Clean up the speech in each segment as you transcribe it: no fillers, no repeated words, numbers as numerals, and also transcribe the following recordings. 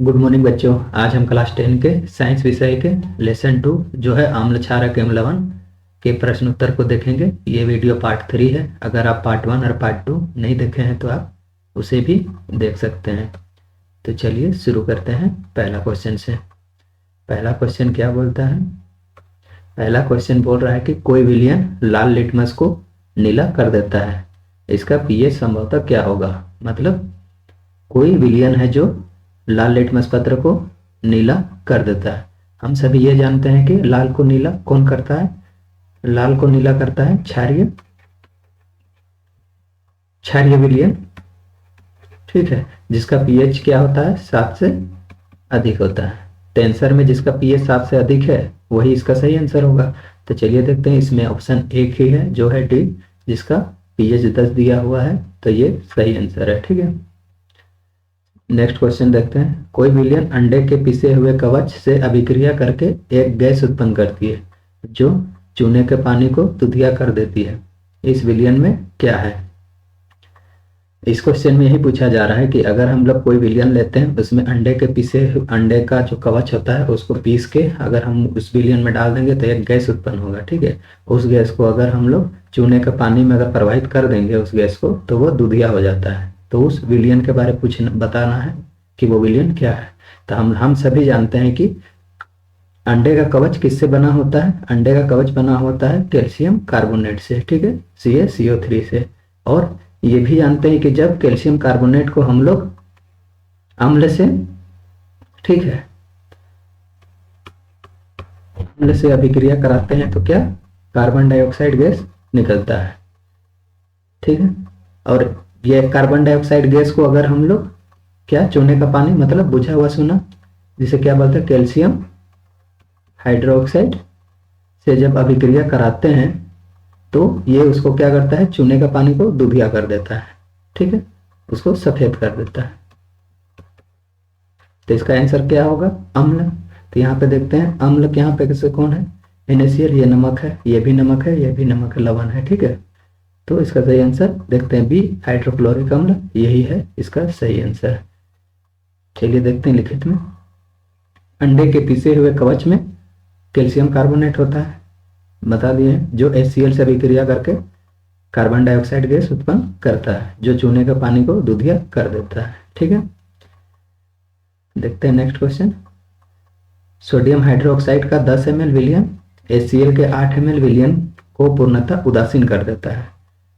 Good morning बच्चों। आज हम क्लास 10 के साइंस विषय के लेसन 2 जो है आम्ल क्षारक एवं लवण के प्रश्न उत्तर को देखेंगे। ये वीडियो पार्ट 3 है। अगर आप पार्ट 1 और पार्ट 2 नहीं देखे हैं तो आप उसे भी देख सकते हैं। तो चलिए शुरू करते हैं पहला क्वेश्चन से। पहला क्वेश्चन क्या बोलता है? पहला क्वेश्चन बोल रहा है कि कोई विलयन लाल लिटमस को नीला कर देता है, इसका पीएच संभवतः क्या होगा। मतलब कोई विलयन है जो लाल लिटमस पत्र को नीला कर देता है। हम सभी ये जानते हैं कि लाल को नीला कौन करता है? लाल को नीला करता है क्षारीय विलयन, ठीक है, जिसका पीएच क्या होता है? 7 से अधिक होता है। तो आंसर में जिसका पीएच 7 से अधिक है वही इसका सही आंसर होगा। तो चलिए देखते हैं, इसमें ऑप्शन एक ही है जो है डी, जिसका पीएच 10 दिया हुआ है, तो ये सही आंसर है। ठीक है, नेक्स्ट क्वेश्चन देखते हैं। कोई विलयन अंडे के पिसे हुए कवच से अभिक्रिया करके एक गैस उत्पन्न करती है जो चूने के पानी को दुधिया कर देती है। इस विलयन में क्या है? इस क्वेश्चन में यही पूछा जा रहा है कि अगर हम लोग कोई विलयन लेते हैं उसमें अंडे का जो कवच होता है उसको पीस के अगर हम उस विलयन में डाल देंगे तो एक गैस उत्पन्न होगा। ठीक है, उस गैस को अगर हम लोग चूने के पानी में अगर प्रवाहित कर देंगे उस गैस को तो वो दुधिया हो जाता है। तो उस विलयन के बारे में बताना है कि वो विलयन क्या है। तो हम सभी जानते हैं कि अंडे का कवच किससे बना होता है? अंडे का कवच बना होता है कैल्शियम कार्बोनेट से, ठीक है, CaCO3 से। और ये भी जानते हैं कि जब कैल्शियम कार्बोनेट को हम लोग अम्ल से, ठीक है, अम्ल से अभिक्रिया कराते हैं तो क्या कार्बन डाइऑक्साइड गैस निकलता है। ठीक है, और ये कार्बन डाइऑक्साइड गैस को अगर हम लोग क्या चूने का पानी मतलब बुझा हुआ सोना जिसे क्या बोलते हैं कैल्शियम हाइड्रोक्साइड से जब अभिक्रिया कराते हैं तो ये उसको क्या करता है? चूने का पानी को दुधिया कर देता है। ठीक है, उसको सफेद कर देता है। तो इसका आंसर क्या होगा? अम्ल। तो यहाँ पे देखते हैं अम्ल के यहाँ पे कैसे कौन है? NaCl, ये नमक है, ये भी नमक है, ये भी नमक है, लवण है। ठीक है, तो इसका सही आंसर देखते हैं बी, हाइड्रोक्लोरिक अम्ल, यही है इसका सही आंसर। चलिए देखते हैं लिखित में। अंडे के पिसे हुए कवच में कैल्शियम कार्बोनेट होता है, बता दिए, जो HCl से अभिक्रिया करके कार्बन डाइऑक्साइड गैस उत्पन्न करता है जो चूने के पानी को दुधिया कर देता है। ठीक है, देखते हैं नेक्स्ट क्वेश्चन। सोडियम हाइड्रोक्साइड का 10 ml विलयन HCl के 8 ml विलयन को पूर्णतः उदासीन कर देता है।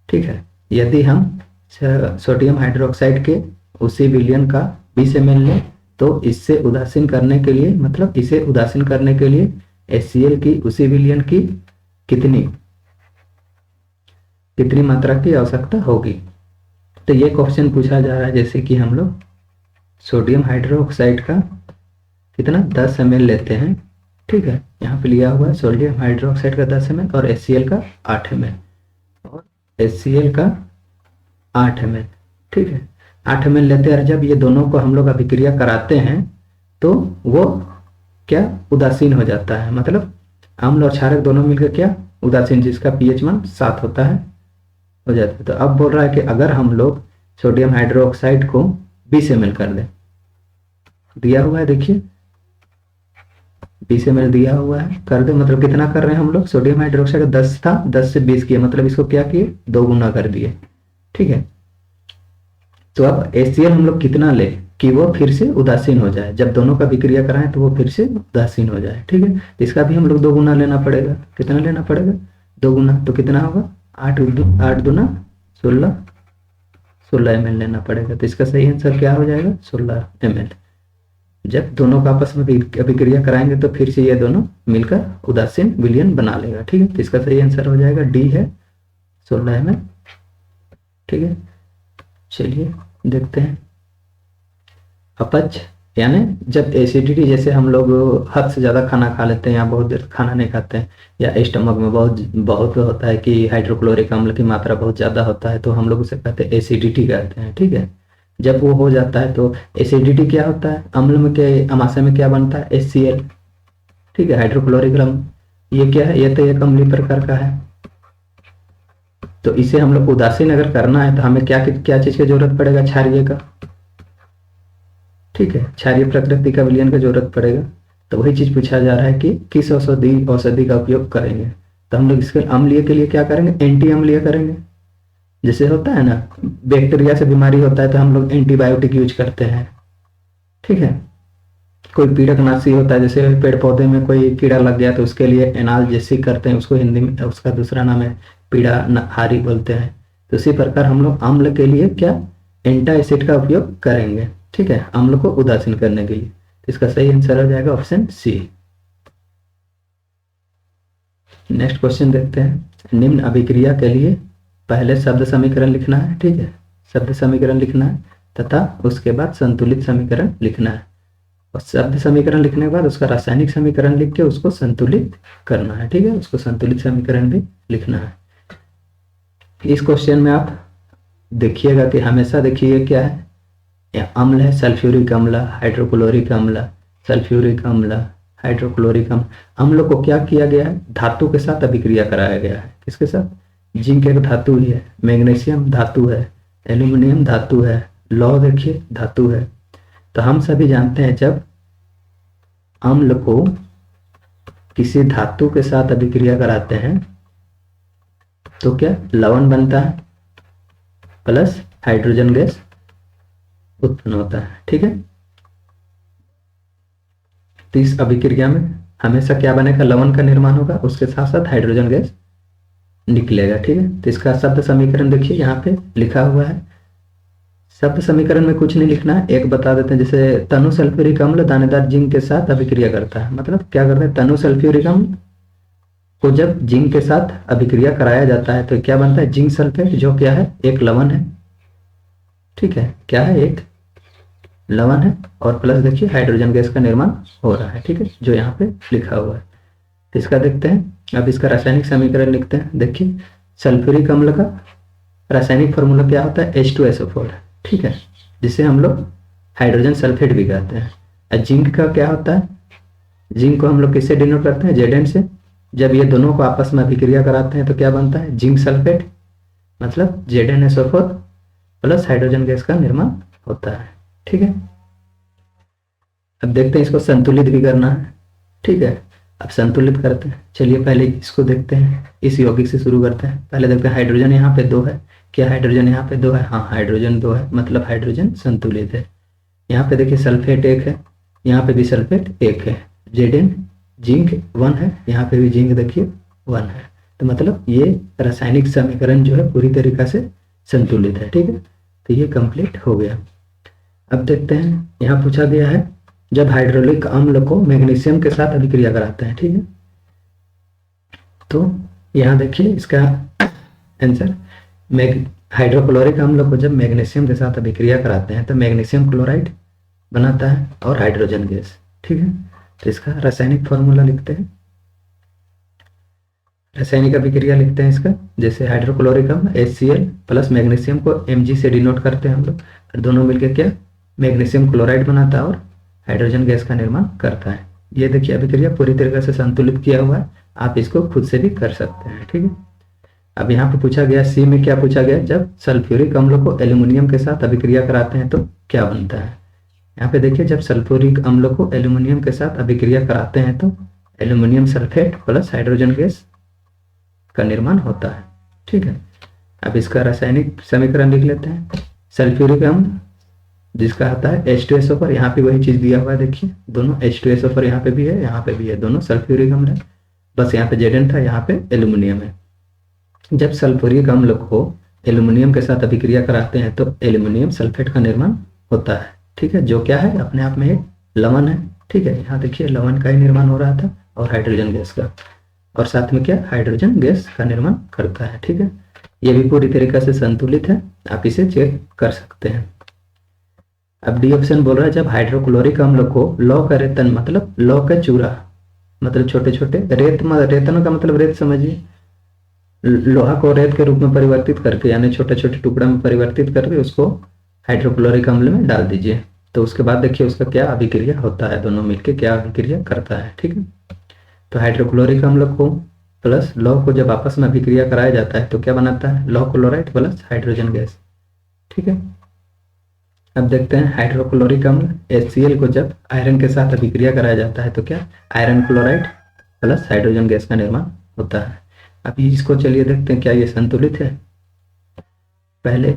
ठीक है, यदि हम सोडियम हाइड्रोक्साइड के उसी विलयन का 20 ml लें तो इससे उदासीन करने के लिए, मतलब इसे उदासीन करने के लिए HCl की उसी विलयन की कितनी मात्रा की आवश्यकता होगी। तो ये क्वेश्चन पूछा जा रहा है जैसे कि हम लोग सोडियम हाइड्रोक्साइड का कितना 10 ml लेते हैं। ठीक है, यहाँ पे लिया हुआ है सोडियम हाइड्रोक्साइड का 10 ml और HCl का 8 ml और HCl का 8 ml। ठीक है, 8 ml लेते हैं और जब ये दोनों को हम लोग अभिक्रिया कराते हैं तो वो क्या उदासीन हो जाता है। मतलब अम्ल और क्षारक दोनों मिलकर क्या उदासीन, जिसका पीएच मान 7 होता है, हो जाता है। तो अब बोल रहा है कि अगर हम लोग सोडियम हाइड्रोक्साइड को 20 ml कर दें, दिया हुआ है देखिए 20 ml दिया हुआ है, कर दे, मतलब कितना कर रहे हैं हम लोग? सोडियम हाइड्रोक्साइड 10 था, 10 से 20 किया, मतलब इसको क्या किए? 2 गुना कर दिए। ठीक है, तो अब HCl हम लोग कितना ले कि वो फिर से उदासीन हो जाए, जब दोनों का विक्रिया कराएं तो वो फिर से उदासीन हो जाए। ठीक है, इसका भी हम लोग 2 गुना लेना पड़ेगा। कितना लेना पड़ेगा? 2 गुना। तो कितना होगा? 8 दूना 16 ml लेना पड़ेगा। तो इसका सही आंसर क्या हो जाएगा? 16 ml। जब दोनों का आपस में अभिक्रिया कराएंगे तो फिर से ये दोनों मिलकर उदासीन विलयन बना लेगा। ठीक है, तो इसका सही आंसर हो जाएगा डी है 16 ml। ठीक है, चलिए देखते हैं। अपच यानी जब एसिडिटी, जैसे हम लोग हद से ज़्यादा खाना खा लेते हैं या बहुत देर खाना नहीं खाते हैं, या स्टमक में बहुत होता है कि हाइड्रोक्लोरिक अम्ल की मात्रा बहुत ज़्यादा होता है, तो हम लोग उसे कहते हैं एसिडिटी कहते हैं। ठीक है, जब वो हो जाता है तो एसिडिटी क्या होता है? अम्ल में क्या, अमाशय में क्या बनता है? HCl। ठीक है, हाइड्रोक्लोरिक अम्ल। ये क्या है? ये तो एक अम्लीय प्रकार का है। तो इसे हम लोग उदासीन अगर करना है तो हमें क्या क्या चीज़ की जरूरत पड़ेगा? क्षारीय का। ठीक है, क्षारीय प्रकृति का विलयन का जरूरत पड़ेगा, तो वही चीज पूछा जा रहा है कि किस औषधि का उपयोग करेंगे। तो हम लोग इसके अम्लीय के लिए क्या करेंगे, एंटी अम्लीय करेंगे। जैसे होता है ना, बैक्टीरिया से बीमारी होता है तो हम लोग एंटीबायोटिक यूज करते हैं, ठीक है। कोई पीड़कनाशी होता है, जैसे पेड़ पौधे में कोई कीड़ा लग गया तो उसके लिए एनाल्जेसिक करते हैं, उसको हिंदी में उसका दूसरा नाम है पीड़ा हारी बोलते हैं। तो इसी प्रकार हम लोग अम्ल के लिए क्या, एंटासिड का उपयोग करेंगे, ठीक है, अम्ल को उदासीन करने के लिए। तो इसका सही आंसर हो जाएगा ऑप्शन सी। नेक्स्ट क्वेश्चन देखते हैं। निम्न अभिक्रिया के लिए पहले शब्द समीकरण लिखना है, ठीक है, शब्द समीकरण लिखना है तथा उसके बाद संतुलित समीकरण लिखना है, और शब्द समीकरण लिखने के बाद उसका रासायनिक समीकरण लिख के उसको संतुलित करना है, ठीक है, उसको संतुलित समीकरण भी लिखना है। इस क्वेश्चन में आप देखिएगा कि हमेशा देखिए क्या है, अम्ल है, सल्फ्यूरिक अम्ल, हाइड्रोक्लोरिक अम्ल, सल्फ्यूरिक अम्ल, हाइड्रोक्लोरिक अम्ल। अम्ल को क्या किया गया है, धातु के साथ अभिक्रिया कराया गया है। किसके साथ, जिंक एक धातु ही है, मैग्नीशियम धातु है, एल्यूमिनियम धातु है, लौह देखिए धातु है। तो हम सभी जानते हैं जब अम्ल को किसी धातु के साथ अभिक्रिया कराते हैं तो क्या लवण बनता है प्लस हाइड्रोजन गैस उत्पन्न होता है, ठीक है। तो इस अभिक्रिया में हमेशा क्या बनेगा, लवण का निर्माण होगा, उसके साथ साथ हाइड्रोजन गैस निकलेगा, ठीक है। तो इसका शब्द समीकरण देखिए यहाँ पे लिखा हुआ है। शब्द समीकरण में कुछ नहीं लिखना है, एक बता देते हैं, जैसे तनु सल्फ्यूरिक अम्ल दानेदार जिंक के साथ अभिक्रिया करता है। मतलब क्या करते हैं, तनु सल्फ्यूरिक अम्ल को जब जिंक के साथ अभिक्रिया कराया जाता है तो क्या बनता है, जिंक सल्फेट, जो क्या है, एक लवण है, ठीक है, क्या है, एक लवण है, और प्लस देखिए हाइड्रोजन गैस का निर्माण हो रहा है, ठीक है, जो यहाँ पे लिखा हुआ है। तो इसका देखते हैं, अब इसका रासायनिक समीकरण लिखते हैं। देखिए सल्फ्यूरिक अम्ल का रासायनिक फॉर्मूला क्या होता है, H2SO4, ठीक है, जिसे हम लोग हाइड्रोजन सल्फेट भी कहते हैं। और जिंक का क्या होता है, जिंक को हम लोग किससे डिनोट करते हैं, Zn से। जब ये दोनों को आपस में अभिक्रिया कराते हैं तो क्या बनता है, जिंक सल्फेट, मतलब ZnSO4 प्लस हाइड्रोजन गैस का निर्माण होता है, ठीक है। अब देखते हैं इसको संतुलित भी करना है, ठीक है। अब संतुलित करते हैं, चलिए पहले इसको देखते हैं, इस यौगिक से शुरू करते हैं। पहले देखते हैं हाइड्रोजन यहाँ पे 2 है, क्या हाइड्रोजन यहाँ पे 2 है, हाँ हाइड्रोजन 2 है, मतलब हाइड्रोजन संतुलित है। यहाँ पे देखिए सल्फेट 1 है, यहाँ पे भी सल्फेट 1 है, Zn जिंक 1 है, यहाँ पे भी जिंक देखिए 1 है। तो मतलब ये रासायनिक समीकरण जो है पूरी तरीका से संतुलित है, ठीक है। तो ये कंप्लीट हो गया। अब देखते हैं, यहाँ पूछा गया है जब हाइड्रोलिक अम्ल को मैग्नीशियम के साथ अभिक्रिया कराते हैं, ठीक है। तो यहाँ देखिए इसका आंसर, हाइड्रोक्लोरिक अम्ल को जब मैग्नीशियम के साथ अभिक्रिया कराते हैं तो मैग्नीशियम क्लोराइड बनाता है और हाइड्रोजन गैस, ठीक है। तो इसका रासायनिक फॉर्मूला लिखते हैं, रासायनिक अभिक्रिया लिखते हैं इसका, जैसे हाइड्रोक्लोरिक अम्ल HCl प्लस मैग्नीशियम को Mg से डिनोट करते हैं हम लोग, फिर दोनों मिलकर क्या मैग्नीशियम क्लोराइड बनाता है और हाइड्रोजन गैस का निर्माण करता है। ये देखिए अभिक्रिया पूरी तरीके से संतुलित किया हुआ है, आप इसको खुद से भी कर सकते हैं, ठीक है। अब यहाँ पे पूछा गया, सी में क्या पूछा गया, जब सल्फ्यूरिक अम्ल को एल्यूमिनियम के साथ अभिक्रिया कराते हैं तो क्या बनता है। यहाँ पे देखिए जब सल्फ्यूरिक अम्ल को एल्यूमिनियम के साथ अभिक्रिया कराते हैं तो aluminium sulphate plus hydrogen gas का निर्माण होता है, ठीक है। अब इसका रासायनिक समीकरण लिख लेते हैं। सल्फ्यूरिक अम्ल जिसका आता है H2SO4, यहाँ पे वही चीज दिया हुआ है, देखिए दोनों H2SO4 यहाँ पे भी है, यहाँ पे भी है, दोनों सल्फ्यूरिक अम्ल है, बस यहाँ पे Zn था, यहाँ पे एल्यूमिनियम है। जब सल्फ्यूरिक अम्ल को एल्यूमिनियम के साथ अभिक्रिया कराते हैं तो एल्यूमिनियम सल्फेट का निर्माण होता है, ठीक है, जो क्या है अपने आप में एक लवण है, ठीक है। यहाँ देखिए लवण का ही निर्माण हो रहा था और हाइड्रोजन गैस का, और साथ में क्या हाइड्रोजन गैस का निर्माण करता है, ठीक है। ये भी पूरी तरीके से संतुलित है, आप इसे चेक कर सकते हैं। अब डी ऑप्शन बोल रहा है जब हाइड्रोक्लोरिक अम्ल को लौह का रेतन, मतलब लौह का चूरा, मतलब छोटे छोटे रेतन का मतलब रेत समझिए, लोहा को रेत के रूप में परिवर्तित करके, यानी छोटे छोटे टुकड़ा में परिवर्तित करके उसको हाइड्रोक्लोरिक अम्ल में डाल दीजिए। तो उसके बाद देखिए उसका क्या अभिक्रिया होता है, दोनों मिलकर क्या अभिक्रिया करता है, ठीक है। तो हाइड्रोक्लोरिक अम्ल को प्लस लौह को जब आपस में अभिक्रिया कराया जाता है तो क्या बनाता है, लौह क्लोराइड प्लस हाइड्रोजन गैस, ठीक है। अब देखते हैं हाइड्रोक्लोरिक अम्ल HCl को जब आयरन के साथ अभिक्रिया कराया जाता है तो क्या iron chloride plus hydrogen gas का निर्माण होता है। अभी इसको चलिए देखते हैं क्या ये संतुलित है। पहले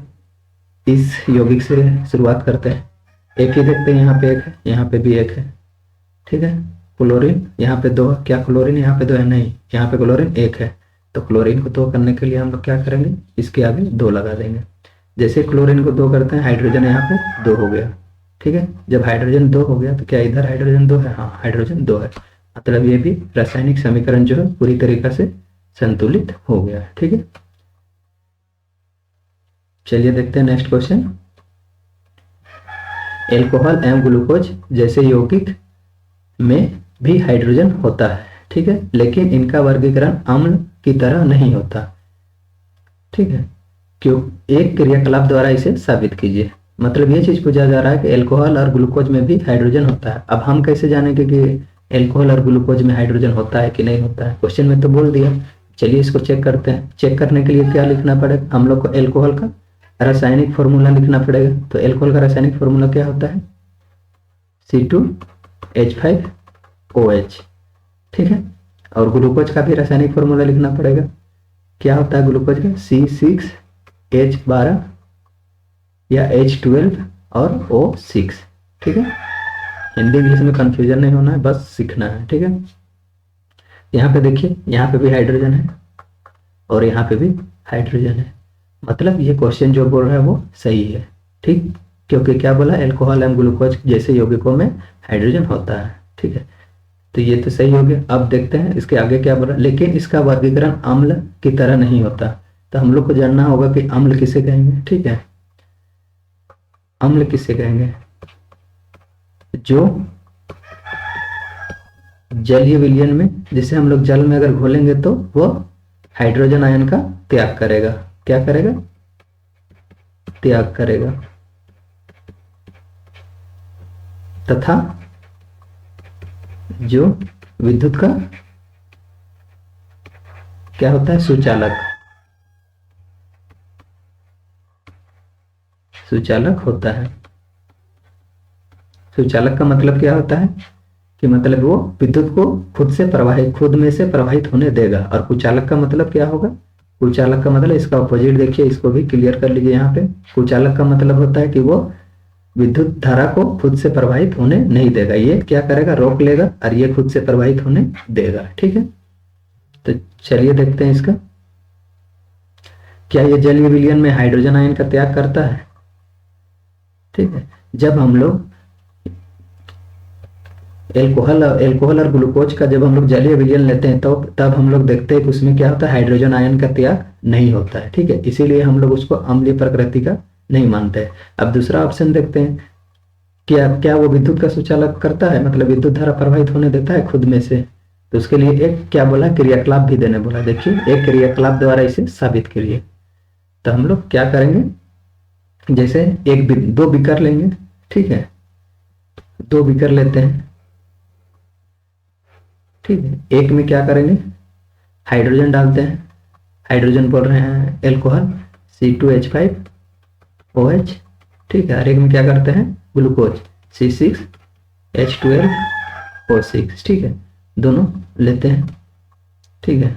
इस यौगिक से शुरुआत करते हैं। एक ही देखते हैं, यहाँ पे एक है, यहाँ पे भी एक है, ठीक है। क्लोरीन यहाँ पे दो, क्या क्लोरीन यहाँ पे दो है? नहीं, यहाँ पे क्लोरीन एक है। तो क्लोरीन को दो करने के लिए हम लोग क्या करेंगे, इसके आगे दो लगा देंगे। जैसे क्लोरीन को दो करते हैं, हाइड्रोजन यहाँ पे दो हो गया, ठीक है। जब हाइड्रोजन दो हो गया तो क्या इधर हाइड्रोजन दो है? हाँ, हाइड्रोजन दो है। मतलब ये भी रासायनिक समीकरण जो है पूरी तरीका से संतुलित हो गया है, ठीक है। चलिए देखते हैं नेक्स्ट क्वेश्चन। एल्कोहल एवं ग्लूकोज जैसे यौगिक में भी हाइड्रोजन होता है, ठीक है, लेकिन इनका वर्गीकरण अम्ल की तरह नहीं होता, ठीक है। क्यों? एक क्रियाकलाप द्वारा इसे साबित कीजिए। मतलब ये चीज पूछा जा रहा है कि एल्कोहल और ग्लूकोज में भी हाइड्रोजन होता है। अब हम कैसे जानेंगे कि एल्कोहल और ग्लूकोज में हाइड्रोजन होता है कि नहीं होता है? क्वेश्चन में तो बोल दिया। चलिए इसको चेक करते हैं। चेक करने के लिए क्या लिखना पड़ेगा? हम लोग को एल्कोहल का रासायनिक फॉर्मूला लिखना पड़ेगा। तो एल्कोहल का रासायनिक फॉर्मूला क्या होता है? C2H5OH, ठीक है। और ग्लूकोज का भी रासायनिक फॉर्मूला लिखना पड़ेगा। क्या होता है ग्लूकोज का? C6H12 या H12 और O6, ठीक है। हिंदी इंग्लिश में कंफ्यूजन नहीं होना है, बस सीखना है, ठीक है। यहाँ पे देखिए, यहाँ पे भी हाइड्रोजन है और यहाँ पे भी हाइड्रोजन है। मतलब ये क्वेश्चन जो बोल रहा है वो सही है, ठीक। क्योंकि क्या बोला? एल्कोहल एवं ग्लूकोज जैसे यौगिकों में हाइड्रोजन होता है, ठीक है। तो ये तो सही हो गया। अब देखते हैं इसके आगे क्या बोला, लेकिन इसका वर्गीकरण अम्ल की तरह नहीं होता। तो हम लोग को जानना होगा कि अम्ल किसे कहेंगे, ठीक है। अम्ल किसे कहेंगे? जो जलीय विलयन में, जैसे हम लोग जल में अगर घोलेंगे तो वो हाइड्रोजन आयन का त्याग करेगा। क्या करेगा? त्याग करेगा। तथा जो विद्युत का क्या होता है? सुचालक, सुचालक होता है। सुचालक का मतलब क्या होता है? कि मतलब वो विद्युत को खुद में से प्रवाहित होने देगा। और कुचालक का मतलब क्या होगा? कुचालक का मतलब इसका ऑपोजिट देखिए, इसको भी क्लियर कर लीजिए। यहाँ पे कुचालक का मतलब होता है कि वो विद्युत धारा को खुद से प्रवाहित होने नहीं देगा। ये क्या करेगा? रोक लेगा और ये खुद से प्रवाहित होने देगा, ठीक है। तो चलिए देखते हैं इसका। क्या ये जलीय विलयन में हाइड्रोजन आयन का त्याग करता है? ठीक है। जब हम लोग एल्कोहल और ग्लूकोज का जब हम लोग जलीय विलयन लेते हैं तो तब हम लोग देखते हैं कि उसमें क्या होता है? हाइड्रोजन आयन का त्याग नहीं होता है, ठीक है। इसीलिए हम लोग उसको अम्लीय प्रकृति का नहीं मानते। अब दूसरा ऑप्शन देखते हैं। क्या वो विद्युत का सुचालक करता है? मतलब विद्युत धारा प्रवाहित होने देता है खुद में से? तो उसके लिए एक क्या बोला? क्रियाकलाप भी देने बोला। देखिए, एक क्रियाकलाप द्वारा इसे साबित करिए। तो हम लोग क्या करेंगे? जैसे दो बीकर लेंगे, ठीक है। दो बीकर लेते हैं, ठीक है। एक में क्या करेंगे? हाइड्रोजन डालते हैं। हाइड्रोजन बोल रहे हैं एल्कोहल C2H5OH, ठीक है। और एक में क्या करते हैं? ग्लूकोज C6H12O6, ठीक है। दोनों लेते हैं, ठीक है।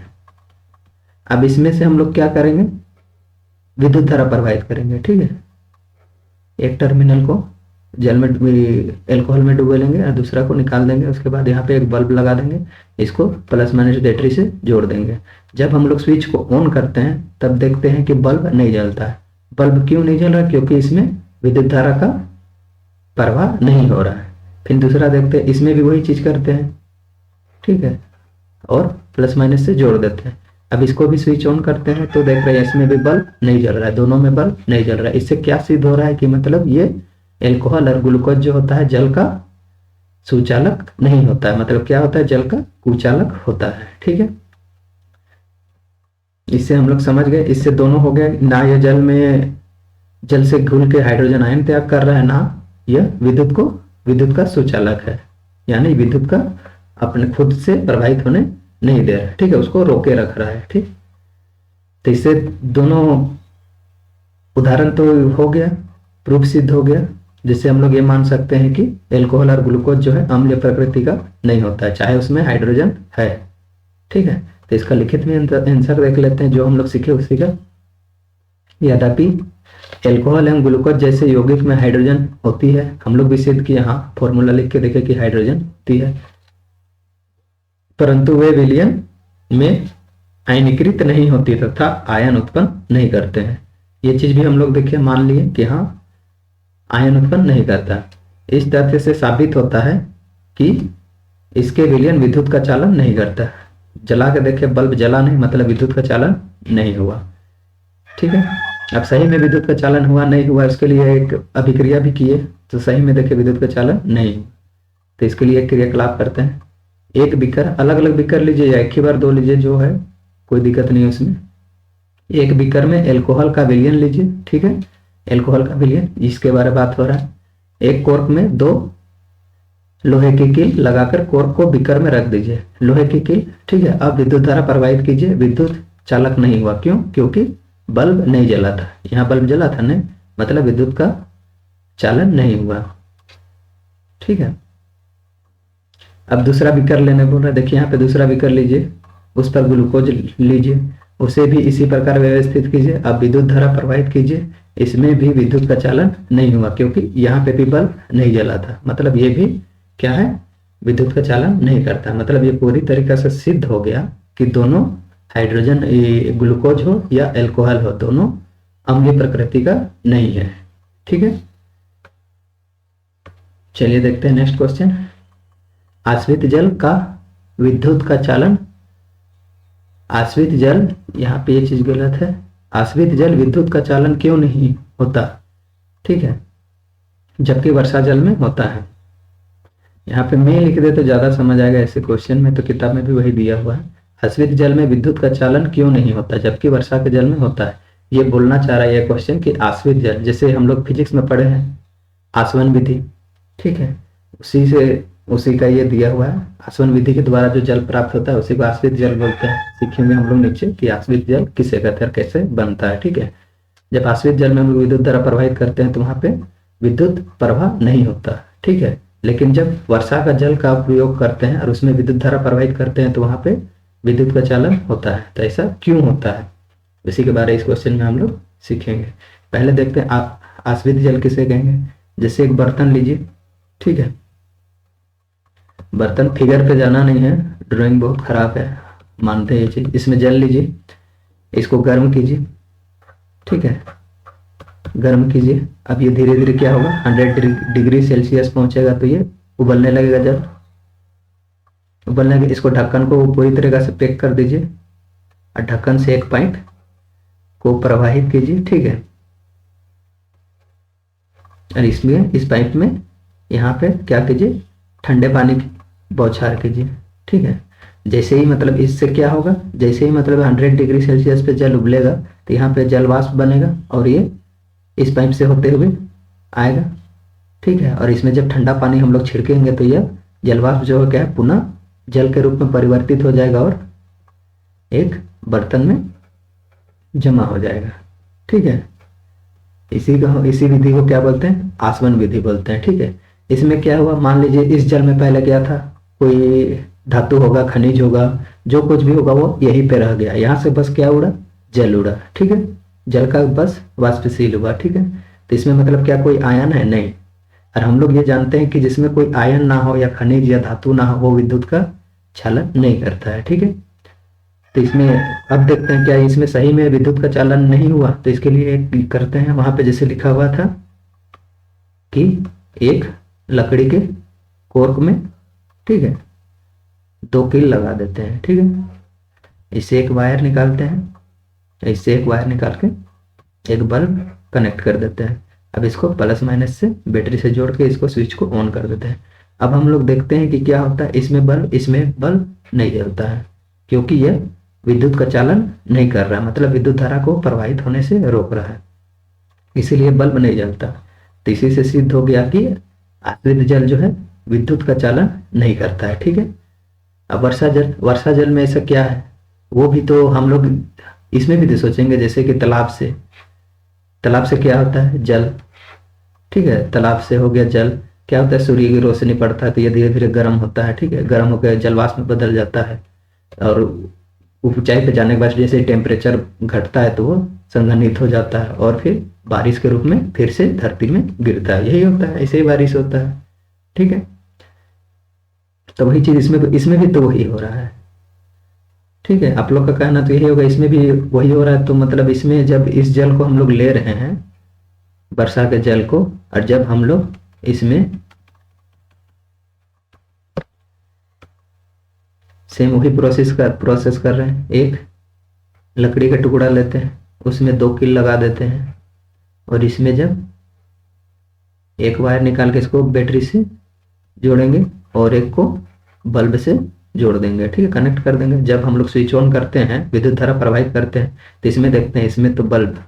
अब इसमें से हम लोग क्या करेंगे? विद्युत धारा प्रवाहित करेंगे, ठीक है। एक टर्मिनल को जल में एल्कोहल में डुबो लेंगे और दूसरा को निकाल देंगे। उसके बाद यहाँ पे एक बल्ब लगा देंगे, इसको प्लस माइनस बैटरी से जोड़ देंगे। जब हम लोग स्विच को ऑन करते हैं तब देखते हैं कि बल्ब नहीं जलता है। बल्ब क्यों नहीं जल रहा? क्योंकि इसमें विद्युत धारा का प्रवाह नहीं हो रहा है। फिर दूसरा देखते हैं, इसमें भी वही चीज करते हैं, ठीक है, और प्लस माइनस से जोड़ देते हैं। अब इसको भी स्विच ऑन करते हैं तो देख रहे हैं इसमें भी बल्ब नहीं जल रहा है, दोनों में बल्ब नहीं जल रहा है। इससे क्या सिद्ध हो रहा है कि मतलब ये एल्कोहल और ग्लूकोज जो होता है जल का सुचालक नहीं होता है। मतलब क्या होता है? जल का कुचालक होता है, ठीक है। इससे हम लोग समझ गए। इससे दोनों हो गए, ना यह जल से घुल के हाइड्रोजन आयन त्याग कर रहा है, ना यह विद्युत का सुचालक है, यानी विद्युत का अपने खुद से प्रवाहित होने नहीं दे रहा है, ठीक है। उसको रोके रख रहा है, ठीक। तो इससे दोनों उदाहरण तो हो गया, प्रूफ सिद्ध हो गया। जिससे हम लोग ये मान सकते हैं कि एल्कोहल और ग्लूकोज जो है अम्लीय प्रकृति का नहीं होता है, चाहे उसमें हाइड्रोजन है। ठीक है, तो इसका लिखित में आंसर देख लेते हैं जो हम लोग सीखे उसी का। यद्यपि एल्कोहल एवं ग्लूकोज जैसे यौगिक में हाइड्रोजन होती है, हम लोग भी सिद्ध किए, हाँ फॉर्मूला लिख के देखे कि हाइड्रोजन होती है, परंतु वे विलयन में आयनीकृत नहीं होती तथा आयन उत्पन्न नहीं करते हैं। ये चीज भी हम लोग देखे, मान लिए कि हाँ आयन उत्पन्न नहीं करता। इस तथ्य से साबित होता है कि इसके विलयन विद्युत का चालन नहीं करता। जला के देखे, बल्ब जला नहीं मतलब विद्युत का चालन नहीं हुआ। ठीक है, अब सही में विद्युत का चालन हुआ नहीं हुआ, उसके लिए एक अभिक्रिया भी किए तो सही में देखे विद्युत का चालन नहीं हुआ, तो इसके लिए एक क्रियाकलाप करते हैं। एक बीकर, अलग अलग बीकर लीजिए या एक ही बार दो लीजिए, जो है कोई दिक्कत नहीं है उसमें। एक बीकर में एल्कोहल का विलयन लीजिए, ठीक है, एल्कोहल का विलयन, इसके बारे में बात हो रहा है। एक कोर्क में 2 लोहे की कील लगाकर कोर्क को बीकर में रख दीजिए, लोहे की कील, ठीक है। अब विद्युत धारा प्रवाहित कीजिए, विद्युत चालक नहीं हुआ, क्यों? क्योंकि बल्ब नहीं जला था, यहाँ बल्ब जला था नहीं, मतलब विद्युत का चालन नहीं हुआ। ठीक है, अब दूसरा बीकर लेने बोल रहा है, देखिए यहाँ पे दूसरा बीकर लीजिए, उस पर ग्लूकोज लीजिए, उसे भी इसी प्रकार व्यवस्थित कीजिए। अब विद्युत धारा प्रवाहित कीजिए, इसमें भी विद्युत का चालन नहीं हुआ क्योंकि यहाँ पे भी बल्ब नहीं जला था, मतलब ये भी क्या है, विद्युत का चालन नहीं करता। मतलब ये पूरी तरीके से सिद्ध हो गया कि दोनों हाइड्रोजन, ग्लूकोज हो या एल्कोहल हो, दोनों अम्लीय प्रकृति का नहीं है। ठीक है, चलिए देखते हैं नेक्स्ट क्वेश्चन। आश्रित जल का विद्युत का चालन, आश्रित जल, यहाँ पे ये चीज गलत है, आश्रित जल विद्युत का चालन क्यों नहीं होता? ठीक है, जबकि वर्षा जल में होता है। यहाँ पे मैं लिख दे तो ज्यादा समझ आएगा, ऐसे क्वेश्चन में तो किताब में भी वही दिया हुआ है, आश्रित जल में विद्युत का चालन क्यों नहीं होता जबकि वर्षा के जल में होता है। ये बोलना चाह रहा है ये क्वेश्चन कि आश्रित जल, जैसे हम लोग फिजिक्स में पढ़े हैं आसवन विधि, ठीक है, उसी का ये दिया हुआ है। आसवन विधि के द्वारा जो जल प्राप्त होता है उसी को आश्रित जल बोलते हैं। सीखेंगे हम लोग नीचे कि आश्रित जल किसे कहते हैं, कैसे बनता है। ठीक है, जब आश्रित जल में हम लोग विद्युत धारा प्रवाहित करते हैं तो वहां पे विद्युत प्रवाह नहीं होता। ठीक है, लेकिन जब वर्षा का जल का उपयोग करते हैं और उसमें विद्युत धारा प्रवाहित करते हैं तो वहां पे विद्युत का चालन होता है। तो ऐसा क्यों होता है, इसी के बारे में इस क्वेश्चन में हम लोग सीखेंगे। पहले देखते हैं आप आश्रित जल किसे कहेंगे। जैसे एक बर्तन लीजिए, ठीक है, बर्तन, फिगर पे जाना नहीं है, ड्राइंग बहुत खराब है, मानते हैं ये चीज। इसमें जल लीजिए, इसको गर्म कीजिए, ठीक है, गर्म कीजिए। अब ये धीरे धीरे क्या होगा, 100 डिग्री सेल्सियस पहुंचेगा तो ये उबलने लगेगा जल, उबलने के, इसको ढक्कन को पूरी तरीके से पैक कर दीजिए और ढक्कन से एक पाइप को प्रवाहित कीजिए। ठीक है, और इसमें इस पाइप में यहाँ पे क्या कीजिए, ठंडे पानी की बौछार कीजिए। ठीक है, जैसे ही मतलब इससे क्या होगा, जैसे ही मतलब 100 डिग्री सेल्सियस पे जल उबलेगा तो यहाँ पे जल वाष्प बनेगा और ये इस पाइप से होते हुए आएगा। ठीक है, और इसमें जब ठंडा पानी हम लोग छिड़केंगे तो यह जल वाष्प जो है क्या है, पुनः जल के रूप में परिवर्तित हो जाएगा और एक बर्तन में जमा हो जाएगा। ठीक है, इसी विधि को क्या बोलते हैं, आसवन विधि बोलते हैं। ठीक है, इसमें क्या हुआ, मान लीजिए इस जल में पहले क्या था, कोई धातु होगा, खनिज होगा, जो कुछ भी होगा वो यहीं पे रह गया, यहाँ से बस क्या उड़ा, जल उड़ा। ठीक है, जल का बस वाष्पशील हुआ। ठीक है, तो इसमें मतलब क्या कोई आयन है, नहीं। और हम लोग ये जानते हैं कि जिसमें कोई आयन ना हो या खनिज या धातु ना हो वो विद्युत का चालन नहीं करता है। ठीक है, तो इसमें अब देखते हैं क्या इसमें सही में विद्युत का चालन नहीं हुआ। तो इसके लिए एक करते हैं, वहां पे जैसे लिखा हुआ था कि एक लकड़ी के कोर्क में, ठीक है, 2 कील लगा देते हैं। ठीक है, इससे एक वायर निकालते हैं, इससे एक वायर निकाल के एक बल्ब कनेक्ट कर देते हैं। अब इसको प्लस माइनस से बैटरी से जोड़ के इसको स्विच को ऑन कर देते हैं। अब हम लोग देखते हैं कि क्या होता है, इसमें बल्ब नहीं जलता है क्योंकि यह विद्युत का चालन नहीं कर रहा, मतलब विद्युत धारा को प्रवाहित होने से रोक रहा है, इसीलिए बल्ब नहीं जलता। तो इसी से सिद्ध हो गया कि आश्रित जल जो है विद्युत का चालन नहीं करता है। ठीक है, अब वर्षा जल में ऐसा क्या है, वो भी तो हम लोग इसमें भी तो सोचेंगे, जैसे कि तालाब से क्या होता है, जल, ठीक है। तालाब से हो गया जल, क्या होता है, सूर्य की रोशनी पड़ता है तो ये धीरे धीरे गर्म होता है, ठीक है, गर्म होकर जलवाष्प में बदल जाता है, और ऊंचाई पे जाने के बाद जैसे टेम्परेचर घटता है तो वो संघनित हो जाता है और फिर बारिश के रूप में फिर से धरती में गिरता है। यही होता है, ऐसे ही बारिश होता है, ठीक है। तो वही चीज इसमें भी तो वही हो रहा है, ठीक है। आप लोग का कहना तो यही होगा, इसमें भी वही हो रहा है। तो मतलब इसमें जब इस जल को हम लोग ले रहे हैं, वर्षा के जल को, और जब हम लोग इसमें सेम वही प्रोसेस कर रहे हैं, एक लकड़ी का टुकड़ा लेते हैं, उसमें 2 कील लगा देते हैं, और इसमें जब एक वायर निकाल के इसको बैटरी से जोड़ेंगे और एक को बल्ब से जोड़ देंगे, ठीक है, कनेक्ट कर देंगे। जब हम लोग स्विच ऑन करते हैं, विद्युत धारा प्रवाहित करते हैं, तो इसमें देखते हैं इसमें तो बल्ब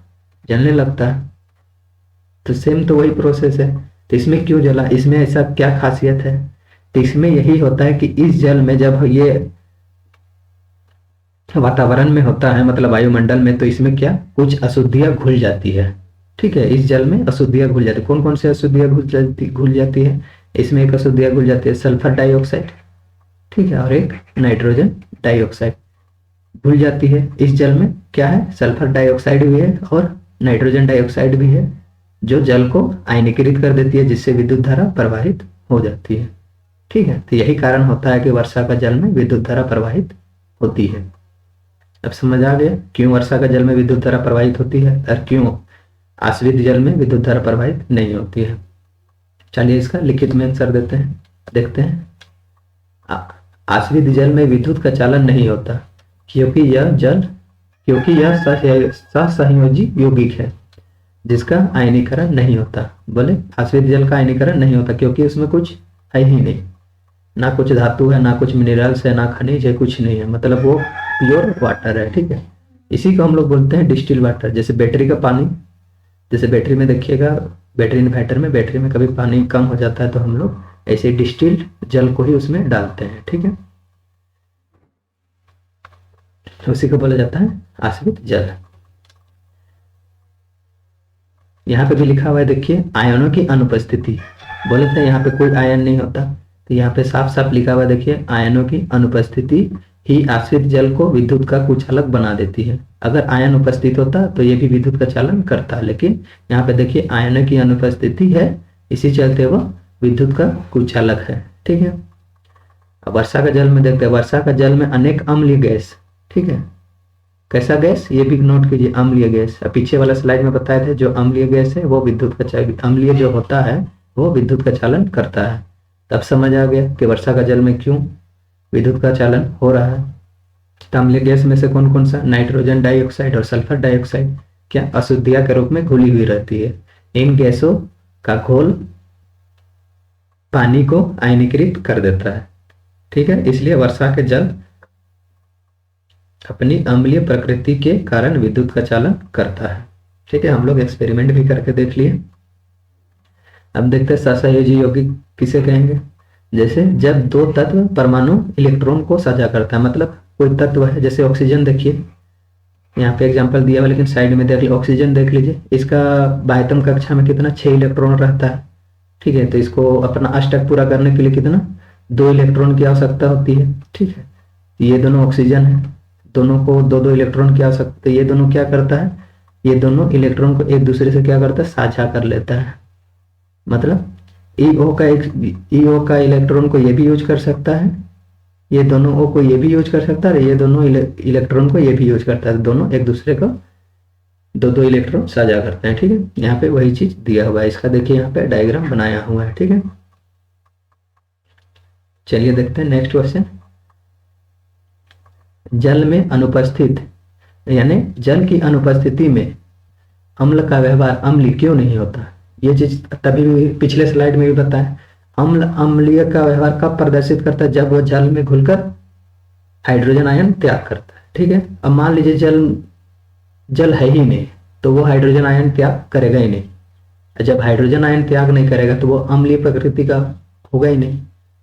जलने लगता है। तो सेम तो वही प्रोसेस है। तो इसमें क्यों जला, इसमें ऐसा क्या खासियत है? तो इसमें यही होता है कि इस जल में जब ये वातावरण में होता है, मतलब वायुमंडल में, तो इसमें क्या कुछ अशुद्धियां घुल जाती है, ठीक है। इस जल में अशुद्धियां घुल जाती है। कौन कौन से अशुद्धियां घुल जाती है? इसमें एक अशुद्धियां घुल जाती है सल्फर डाइऑक्साइड, ठीक है, और एक नाइट्रोजन डाइऑक्साइड घुल जाती है। इस जल में क्या है, सल्फर डाइऑक्साइड भी है और नाइट्रोजन डाइऑक्साइड भी है, जो जल को आयनीकृत कर देती है, जिससे विद्युत धारा प्रवाहित हो जाती है, ठीक है। तो यही कारण होता है कि वर्षा का जल में विद्युत धारा प्रवाहित होती है। अब समझ आ गया क्यों वर्षा का जल में विद्युत धारा प्रवाहित होती है और क्यों आश्रित जल में विद्युत धारा प्रवाहित नहीं होती है। चलिए इसका लिखित में आंसर देते हैं, देखते हैं। आश्रित जल में विद्युत का चालन नहीं होता क्योंकि यह सहसंयोजी यौगिक है जिसका आयनीकरण नहीं होता। बोले आश्रित जल का आयनीकरण नहीं होता क्योंकि उसमें कुछ है ही नहीं, ना कुछ धातु है, ना कुछ मिनरल्स है, ना खनिज है, कुछ नहीं है, मतलब वो प्योर वाटर है, ठीक है। इसी को हम लोग बोलते हैं डिस्टिल वाटर। जैसे बैटरी का पानी, जैसे बैटरी में देखिएगा, बैटरी इन्वर्टर में बैटरी में कभी पानी कम हो जाता है तो हम लोग ऐसे डिस्टिल्ड जल को ही उसमें डालते हैं, ठीक है। उसी को बोला जाता है आश्रित जल। यहाँ पे भी लिखा हुआ है, देखिए आयनों की अनुपस्थिति। बोले थे यहाँ पे कोई आयन नहीं होता, तो यहाँ पे साफ साफ लिखा हुआ है, देखिए आयनों की अनुपस्थिति ही आश्रित जल को विद्युत का कुचालक बना देती है। अगर आयन उपस्थित होता तो ये भी विद्युत का चालन करता, लेकिन यहाँ पे देखिए आयनों की अनुपस्थिति है, इसी चलते वो विद्युत का कुचालक है, ठीक है। अब वर्षा का जल में देखते हैं, वर्षा का जल में अनेक अम्लीय गैस, ठीक है। कैसा गैस, ये भी नोट कीजिए, अम्लीय गैस। पीछे वाला स्लाइड में बताए थे जो अम्लीय गैस है वो विद्युत का अम्लीय जो होता है वो विद्युत का चालन करता है। तब समझ आ गया कि वर्षा का जल में क्यों विद्युत का चालन हो रहा है। तो अम्लीय गैस में से कौन कौन सा, नाइट्रोजन डाइऑक्साइड और सल्फर डाइऑक्साइड क्या अशुद्धियां के रूप में घुली हुई रहती है। इन गैसों का घोल पानी को आयनीकृत कर देता है, ठीक है। इसलिए वर्षा के जल अपनी अम्लीय प्रकृति के कारण विद्युत का चालन करता है, ठीक है। हम लोग एक्सपेरिमेंट भी करके देख लिए। अब देखते हैं सहसंयोजी यौगिक किसे कहेंगे। जैसे जब 2 तत्व परमाणु इलेक्ट्रॉन को साझा करता है, मतलब कोई तत्व है, जैसे ऑक्सीजन, देखिए यहाँ पे एग्जांपल दिया हुआ, लेकिन साइड में देख लीजिए, ऑक्सीजन देख लीजिए, इसका बाह्यतम कक्षा में कितना 6 इलेक्ट्रॉन रहता है, ठीक है। तो इसको अपना अष्टक पूरा करने के लिए कितना 2 इलेक्ट्रॉन की आवश्यकता होती है, ठीक है। ये दोनों ऑक्सीजन है, दोनों को 2-2 इलेक्ट्रॉन की आवश्यकता है। ये दोनों क्या करता है, ये दोनों इलेक्ट्रॉन को एक दूसरे से क्या करता है, साझा कर लेता है। मतलब ईओ का इलेक्ट्रॉन को ये भी यूज कर सकता है, ये दोनों ओ को ये भी यूज कर सकता है, ये दोनों इलेक्ट्रॉन को ये भी यूज करता है। दोनों एक दूसरे को 2-2 इलेक्ट्रॉन साझा करते हैं, ठीक है। यहाँ पे वही चीज दिया हुआ है, इसका देखिए यहाँ पे डायग्राम बनाया हुआ है, ठीक है। चलिए देखते हैं नेक्स्ट क्वेश्चन। जल में अनुपस्थित, यानी जल की अनुपस्थिति में अम्ल का व्यवहार अम्लीय क्यों नहीं होता। ये चीज तभी भी पिछले स्लाइड में भी बताया। अम्ल अम्लीय का व्यवहार कब प्रदर्शित करता है, जब वह जल में घुलकर हाइड्रोजन आयन त्याग करता है, ठीक है। अब मान लीजिए जल है ही नहीं, तो वो हाइड्रोजन आयन त्याग करेगा ही नहीं। जब हाइड्रोजन आयन त्याग नहीं करेगा तो वो अम्लीय प्रकृति का होगा ही नहीं,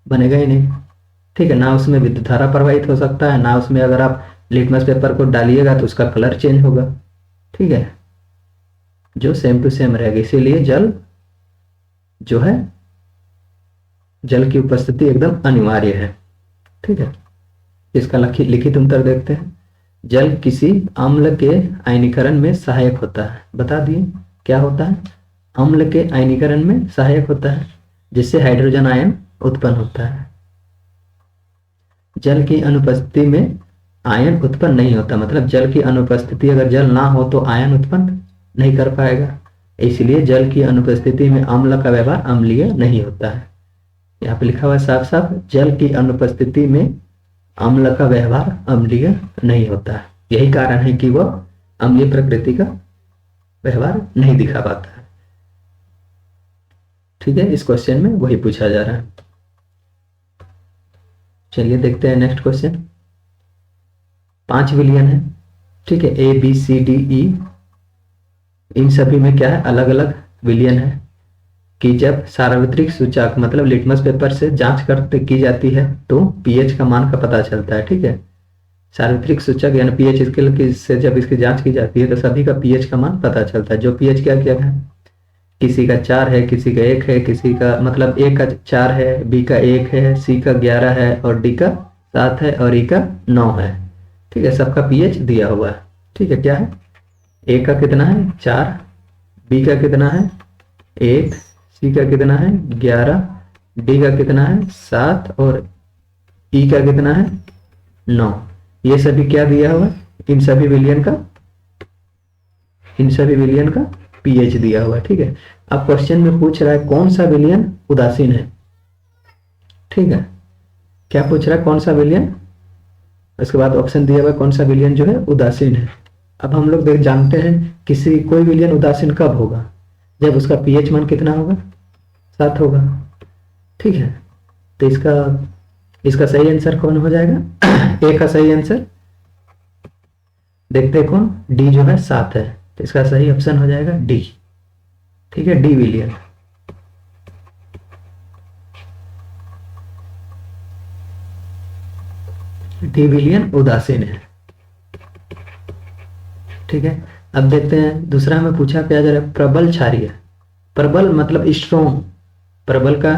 बनेगा ही नहीं, ठीक है। ना उसमें विद्युत धारा प्रवाहित हो सकता है, ना उसमें अगर आप लिटमस पेपर को डालिएगा तो उसका कलर चेंज होगा, ठीक है, जो सेम टू सेम रहेगा। इसीलिए जल जो है जल की उपस्थिति एकदम अनिवार्य है। ठीक है, इसका लिखित उत्तर देखते हैं। जल किसी अम्ल के आयनीकरण में सहायक होता है। बता दिए क्या होता है, अम्ल के आयनीकरण में सहायक होता है, जिससे हाइड्रोजन आयन उत्पन्न होता है। जल की अनुपस्थिति में आयन उत्पन्न नहीं होता, मतलब जल की अनुपस्थिति, अगर जल ना हो तो आयन उत्पन्न नहीं कर पाएगा, इसलिए जल की अनुपस्थिति में अम्ल का व्यवहार अम्लीय नहीं होता है। यहाँ पे लिखा हुआ है साफ साफ, जल की अनुपस्थिति में अम्ल का व्यवहार अम्लीय नहीं होता है। यही कारण है कि वह अम्लीय प्रकृति का व्यवहार नहीं दिखा पाता है। ठीक है, इस क्वेश्चन में वही पूछा जा रहा है। चलिए देखते हैं नेक्स्ट क्वेश्चन। 5 विलयन है। ठीक है, A B C D E, इन सभी में क्या है, अलग अलग विलयन है कि जब सार्वत्रिक सूचक मतलब लिटमस पेपर से जांच करते की जाती है तो पीएच का मान का पता चलता है। ठीक है, सार्वत्रिक सूचक यानी पीएच स्केल से जब इसकी जांच की जाती है तो सभी का पीएच का मान पता चलता है। जो पीएच क्या क्या है, किसी का 4 है, किसी का 1 है, किसी का मतलब ए का 4 है, बी का 1 है, सी का 11 है और डी का 7 है और ई का 9 है। ठीक है, सबका पीएच दिया हुआ है। ठीक है, क्या है, ए का कितना है 4, बी का कितना है 1, सी का कितना है 11, डी का कितना है 7 और ई का कितना है 9। ये सभी क्या दिया हुआ है, इन सभी विलियन का पीएच दिया हुआ है। ठीक है, अब क्वेश्चन में पूछ रहा है कौन सा विलयन उदासीन है। ठीक है, क्या पूछ रहा है, कौन सा विलयन, उसके बाद ऑप्शन दिया हुआ है कौन सा विलयन जो है उदासीन है। अब हम लोग जानते हैं कोई विलयन उदासीन कब होगा, जब उसका पीएच मान कितना होगा 7 होगा। ठीक है, तो इसका सही आंसर कौन हो जाएगा, ए का सही आंसर देखते हैं कौन, डी जो है 7 है, तो इसका सही ऑप्शन हो जाएगा डी। ठीक है, डी विलियन। डी विलियन उदासीन है। ठीक है, अब देखते हैं दूसरा में पूछा क्या जा रहा है, प्रबल क्षारीय। प्रबल मतलब स्ट्रोंग, प्रबल का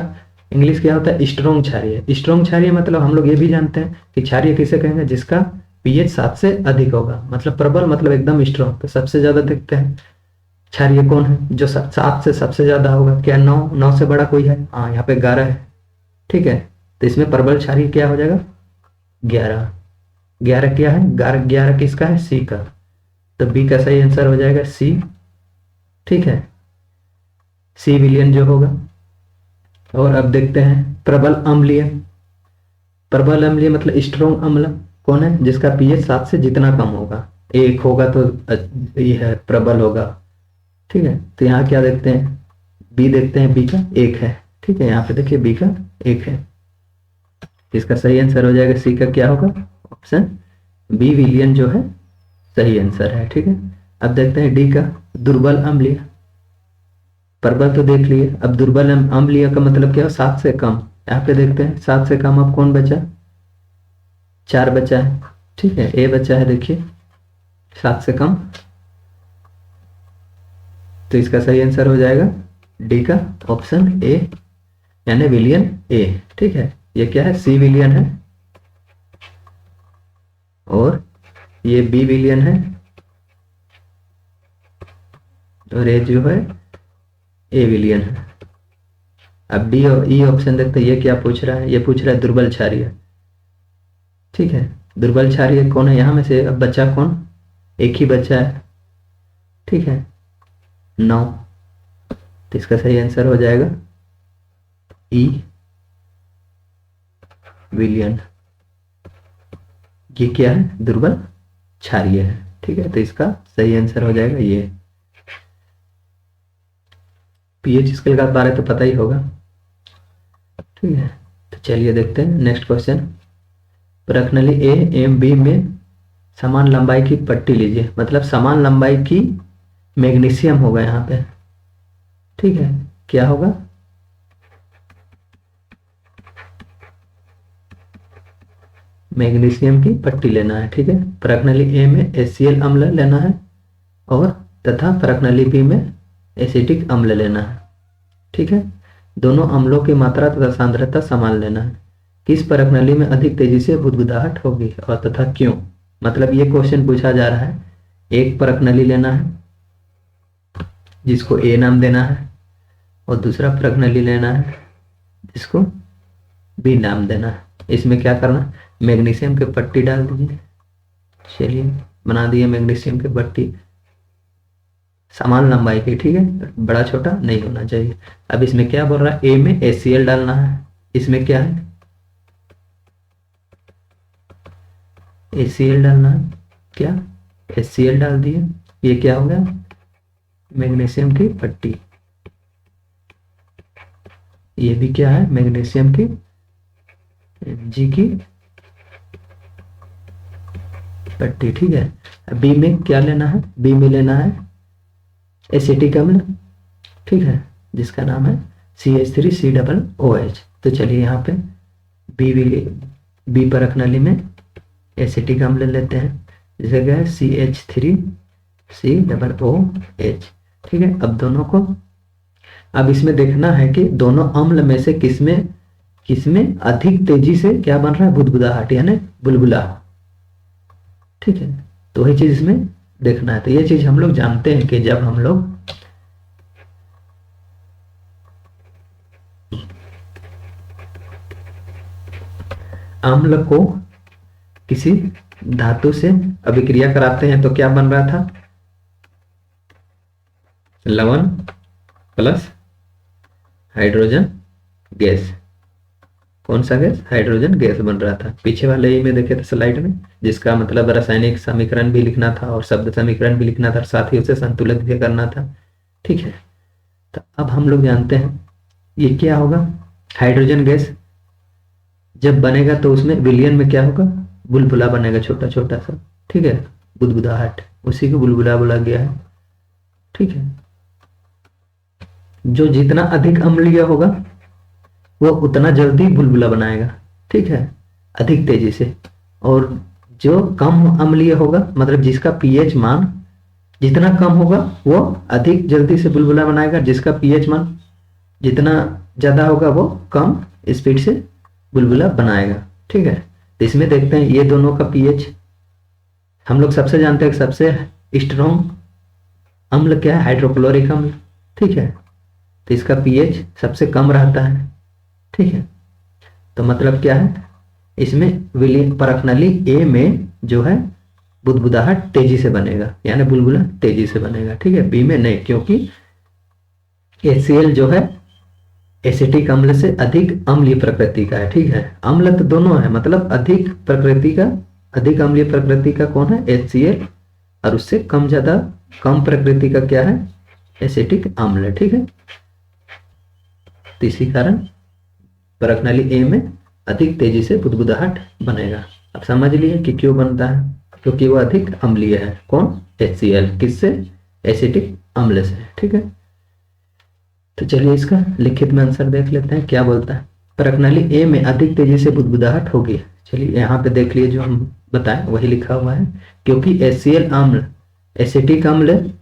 इंग्लिश क्या होता है, स्ट्रोंग क्षारीय। स्ट्रोंग क्षारीय मतलब हम लोग ये भी जानते हैं कि क्षारीय किसे कहेंगे, जिसका पीएच 7 से अधिक होगा, मतलब प्रबल मतलब एकदम स्ट्रोंग। तो सबसे ज्यादा देखते हैं क्षारीय कौन है, जो 7 से सबसे ज्यादा होगा, क्या 9 से बड़ा कोई है, हाँ यहाँ पे 11 है। ठीक है, तो इसमें प्रबल क्षारीय क्या हो जाएगा 11 क्या है, 11 किसका है, सी का, तो बी का सही आंसर हो जाएगा सी। ठीक है, सी विलियन जो होगा। और अब देखते हैं प्रबल अम्लीय। प्रबल अम्लीय मतलब स्ट्रोंग अम्ल कौन है, जिसका पीएच 7 से जितना कम होगा, 1 होगा तो ये है प्रबल होगा। ठीक है, तो यहाँ क्या देखते हैं, बी देखते हैं, बी का 1 है। ठीक है, यहाँ पे देखिए बी का 1 है, इसका सही आंसर हो जाएगा सी का क्या होगा, ऑप्शन बी विलियन जो है सही आंसर है। ठीक है, अब देखते हैं डी का दुर्बल अम्लीय। प्रबल तो देख लिए, अब दुर्बल अम्लीय का मतलब क्या है, 7 से कम। यहाँ पे देखते हैं 7 से कम अब कौन बचा, 4 बचा है। ठीक है, ए बचा है, देखिए 7 से कम, तो इसका सही आंसर हो जाएगा डी का ऑप्शन ए, यानी विलियन ए। ठीक है, ये क्या है, सी विलियन है और ये बी विलियन है और ये जो है ए विलियन है। अब डी और ई ऑप्शन देखते हैं, ये क्या पूछ रहा है, ये पूछ रहा है दुर्बल क्षारीय। ठीक है, दुर्बल क्षारीय कौन है यहां में से, अब बचा कौन, एक ही बचा है। ठीक है, 9, तो इसका सही आंसर हो जाएगा ई विलियन। ये क्या है, दुर्बल क्षारीय है। ठीक है, तो इसका सही आंसर हो जाएगा ये। पीएच स्केल का बारे तो पता ही होगा। ठीक है, तो चलिए देखते हैं नेक्स्ट क्वेश्चन। प्रश्नावली ए एवं बी में समान लंबाई की पट्टी लीजिए, मतलब समान लंबाई की मैग्नीशियम होगा यहाँ पे। ठीक है, क्या होगा, मैग्नीशियम की पट्टी लेना है। ठीक है, प्रश्नावली ए में HCl अम्ल लेना है और तथा प्रश्नावली बी में एसिटिक अम्ल लेना है। ठीक है, दोनों अम्लों की मात्रा तथा सांद्रता समान लेना है। किस परख नली में अधिक तेजी से बुदबुदाहट होगी और तथा क्यों? मतलब ये क्वेश्चन पूछा जा रहा है, एक परख नली लेना है जिसको ए नाम देना है और दूसरा परख नली लेना है जिसको बी नाम देना है। इसमें क्या करना, मैग्नीशियम की पट्टी डाल दीजिए। चलिए बना दिए मैग्नीशियम की पट्टी, समान लंबाई की, ठीक है, बड़ा छोटा नहीं होना चाहिए। अब इसमें क्या बोल रहा है, ए में HCl डालना है। इसमें क्या है, HCl डालना है, क्या HCl डाल दिए। ये क्या हो गया, मैग्नीशियम की पट्टी। ये भी क्या है, मैग्नीशियम की Mg की पट्टी, ठीक है। बी में क्या लेना है, बी में लेना है एसिटिक अम्ल, ठीक है, जिसका नाम है CH3COOH। तो चलिए यहाँ पे बी परख नली में एसिटिक अम्ल लेते हैं, जिसे क्या है CH3COOH, ठीक है। अब दोनों को, अब इसमें देखना है कि दोनों अम्ल में से किसमें अधिक तेजी से क्या बन रहा है, बुदबुदाहट यानी बुलबुला, ठीक है। तो वही चीज इसमें देखना है। तो ये चीज हम लोग जानते हैं कि जब हम लोग अम्ल को किसी धातु से अभिक्रिया कराते हैं तो क्या बन रहा था, लवण प्लस हाइड्रोजन गैस। कौन सा गैस, हाइड्रोजन गैस बन रहा था। पीछे वाले ही में देखे थे स्लाइड में, जिसका मतलब रासायनिक समीकरण भी लिखना था और शब्द समीकरण भी लिखना था, साथ ही उसे संतुलित भी करना था, ठीक है। तो अब हम लोग जानते हैं ये क्या होगा, हाइड्रोजन गैस जब बनेगा तो उसमें विलयन में क्या होगा, बुलबुला बनेगा छोटा छोटा सा, ठीक है, बुदबुदाहट, उसी को बुलबुला बोला गया है, ठीक है। जो जितना अधिक अम्लीय होगा वो उतना जल्दी बुलबुला बनाएगा, ठीक है, अधिक तेजी से। और जो कम अम्लीय होगा, मतलब जिसका पीएच मान जितना कम होगा वो अधिक जल्दी से बुलबुला बनाएगा, जिसका पीएच मान जितना ज्यादा होगा वो कम स्पीड से बुलबुला बनाएगा, ठीक है। तो इसमें देखते हैं ये दोनों का पीएच, हम लोग सबसे जानते हैं सबसे स्ट्रॉन्ग अम्ल क्या है, हाइड्रोक्लोरिक अम्ल, ठीक है। तो इसका पीएच सबसे कम रहता है, ठीक है। तो मतलब क्या है, इसमें विलयन परख नली ए में जो है बुदबुदाहट तेजी से बनेगा, यानी बुलबुला तेजी से बनेगा, ठीक है। बी में नहीं, क्योंकि HCl जो है एसिटिक अम्ल से अधिक अम्लीय प्रकृति का है, ठीक है। अम्ल तो दोनों है, मतलब अधिक प्रकृति का, अधिक अम्लीय प्रकृति का कौन है, HCl, और उससे कम प्रकृति का क्या है, एसिटिक अम्ल, ठीक है। तो इसी कारण परख नली ए में अधिक तेजी से बुदबुदाहट बनेगा। अब समझ लिए कि क्यों बनता है, क्योंकि वो अधिक अम्लीय है, कौन, HCl, किससे, एसिटिक अम्ल से, ठीक है। तो चलिए इसका लिखित में आंसर देख लेते हैं, क्या बोलता है, परख नली ए में अधिक तेजी से बुदबुदाहट होगी। चलिए यहाँ पे देख लिए, जो हम बताएं वही लिखा हुआ है, क्योंकि HCl अम्ल एसिटिक अम्ल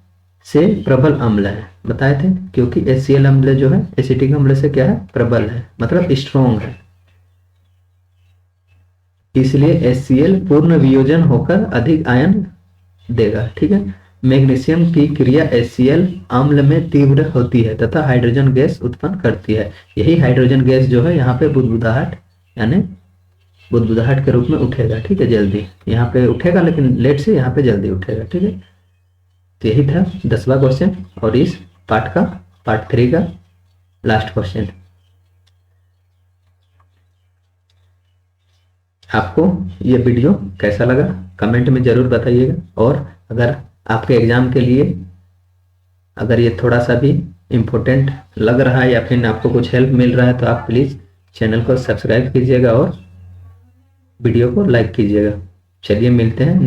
से प्रबल अम्ल है, बताए थे, क्योंकि HCl अम्ल जो है एसिटिक अम्ल से क्या है, प्रबल है, मतलब स्ट्रॉन्ग है, इसलिए HCl पूर्ण वियोजन होकर अधिक आयन देगा, ठीक है। मैग्नीशियम की क्रिया HCl अम्ल में तीव्र होती है तथा हाइड्रोजन गैस उत्पन्न करती है। यही हाइड्रोजन गैस जो है यहाँ पे बुदबुदाहट यानी बुदबुदाहट के रूप में उठेगा, ठीक है, जल्दी यहाँ पे उठेगा, लेकिन लेट से यहाँ पे जल्दी उठेगा, ठीक है। तो यही था 10वां क्वेश्चन और इस पार्ट 3 का लास्ट क्वेश्चन। आपको ये वीडियो कैसा लगा कमेंट में जरूर बताइएगा, और अगर आपके एग्जाम के लिए अगर ये थोड़ा सा भी इम्पोर्टेंट लग रहा है या फिर आपको कुछ हेल्प मिल रहा है तो आप प्लीज़ चैनल को सब्सक्राइब कीजिएगा और वीडियो को लाइक कीजिएगा। चलिए मिलते हैं।